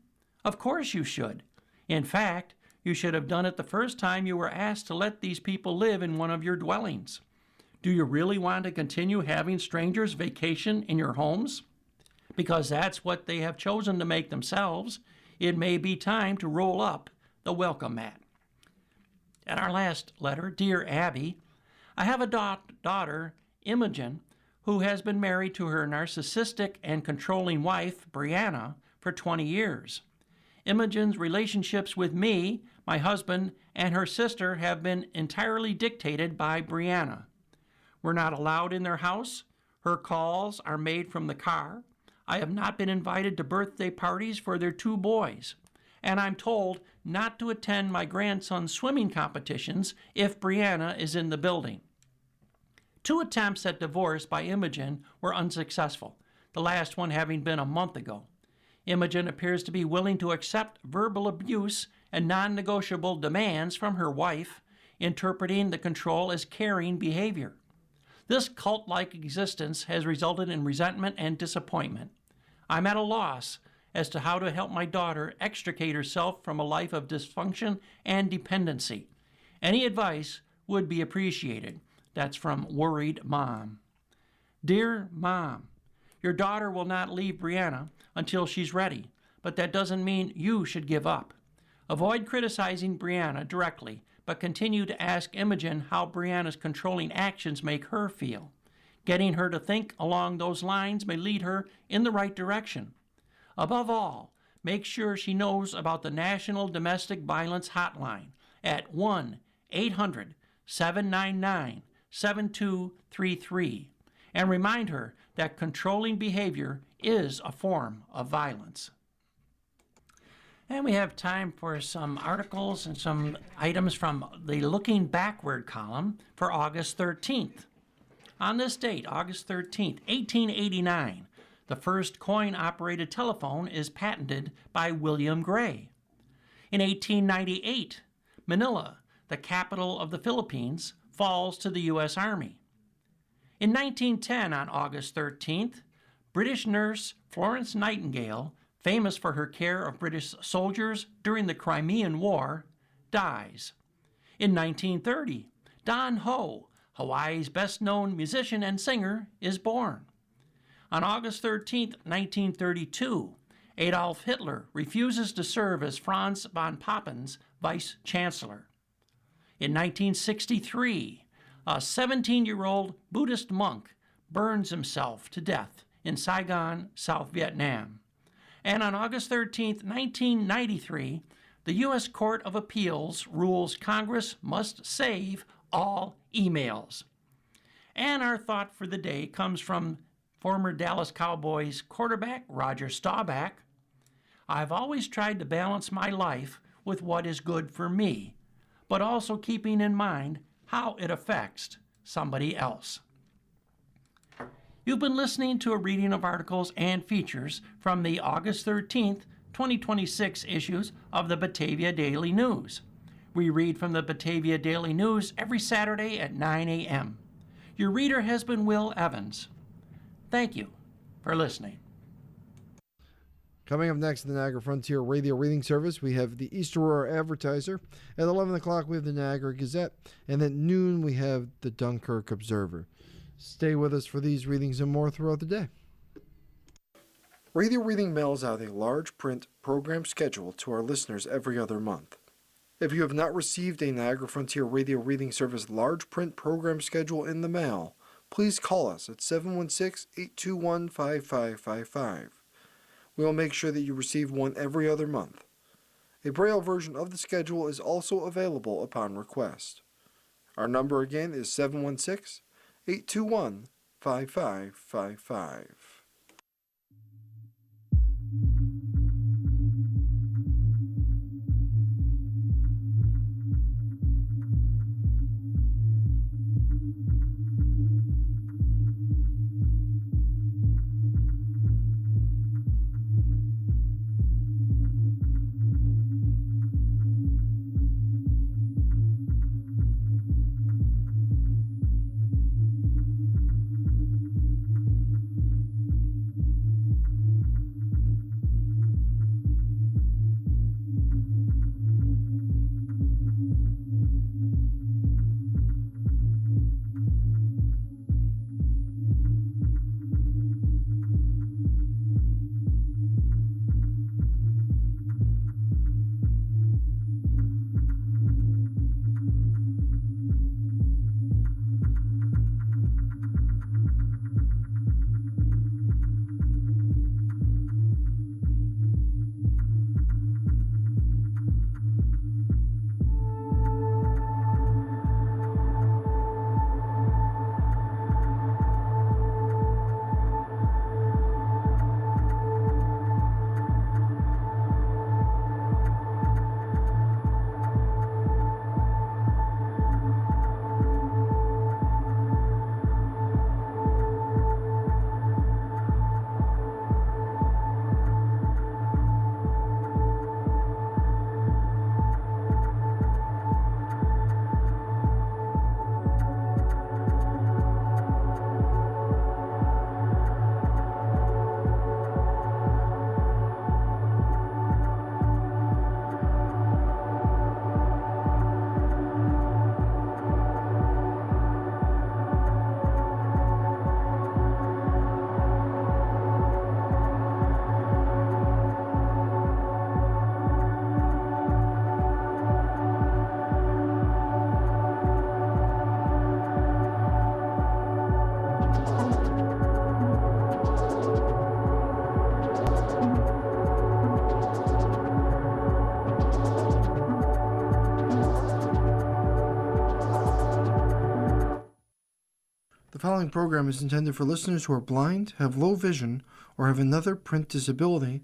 Of course you should. In fact, you should have done it the first time you were asked to let these people live in one of your dwellings. Do you really want to continue having strangers vacation in your homes? Because that's what they have chosen to make themselves. It may be time to roll up the welcome mat. And our last letter, Dear Abby, I have a daughter, Imogen, who has been married to her narcissistic and controlling wife, Brianna, for 20 years. Imogen's relationships with me, my husband, and her sister have been entirely dictated by Brianna. We're not allowed in their house. Her calls are made from the car. I have not been invited to birthday parties for their 2 boys. And I'm told not to attend my grandson's swimming competitions if Brianna is in the building. 2 attempts at divorce by Imogen were unsuccessful, the last one having been a month ago. Imogen appears to be willing to accept verbal abuse and non-negotiable demands from her wife, interpreting the control as caring behavior. This cult-like existence has resulted in resentment and disappointment. I'm at a loss as to how to help my daughter extricate herself from a life of dysfunction and dependency. Any advice would be appreciated. That's from Worried Mom. Dear Mom, your daughter will not leave Brianna until she's ready, but that doesn't mean you should give up. Avoid criticizing Brianna directly, but continue to ask Imogen how Brianna's controlling actions make her feel. Getting her to think along those lines may lead her in the right direction. Above all, make sure she knows about the National Domestic Violence Hotline at 1-800-799-7233 and remind her that controlling behavior is a form of violence. And we have time for some articles and some items from the Looking Backward column for August 13th. On this date, August 13th, 1889, the first coin-operated telephone is patented by William Gray. In 1898, Manila, the capital of the Philippines, falls to the U.S. Army. In 1910, on August 13th, British nurse Florence Nightingale, famous for her care of British soldiers during the Crimean War, dies. In 1930, Don Ho, Hawaii's best-known musician and singer, is born. On August 13, 1932, Adolf Hitler refuses to serve as Franz von Pappen's vice chancellor. In 1963, a 17-year-old Buddhist monk burns himself to death in Saigon, South Vietnam. And on August 13, 1993, the U.S. Court of Appeals rules Congress must save all emails. And our thought for the day comes from former Dallas Cowboys quarterback Roger Staubach. I've always tried to balance my life with what is good for me, but also keeping in mind how it affects somebody else. You've been listening to a reading of articles and features from the August 13th, 2026 issues of the Batavia Daily News. We read from the Batavia Daily News every Saturday at 9 a.m. Your reader has been Will Evans. Thank you for listening. Coming up next in the Niagara Frontier Radio Reading Service, we have the East Aurora Advertiser. At 11 o'clock, we have the Niagara Gazette. And at noon, we have the Dunkirk Observer. Stay with us for these readings and more throughout the day. Radio Reading mails out a large print program schedule to our listeners every other month. If you have not received a Niagara Frontier Radio Reading Service large print program schedule in the mail, please call us at 716-821-5555. We will make sure that you receive one every other month. A Braille version of the schedule is also available upon request. Our number again is 716-821-5555. following program is intended for listeners who are blind, have low vision, or have another print disability, which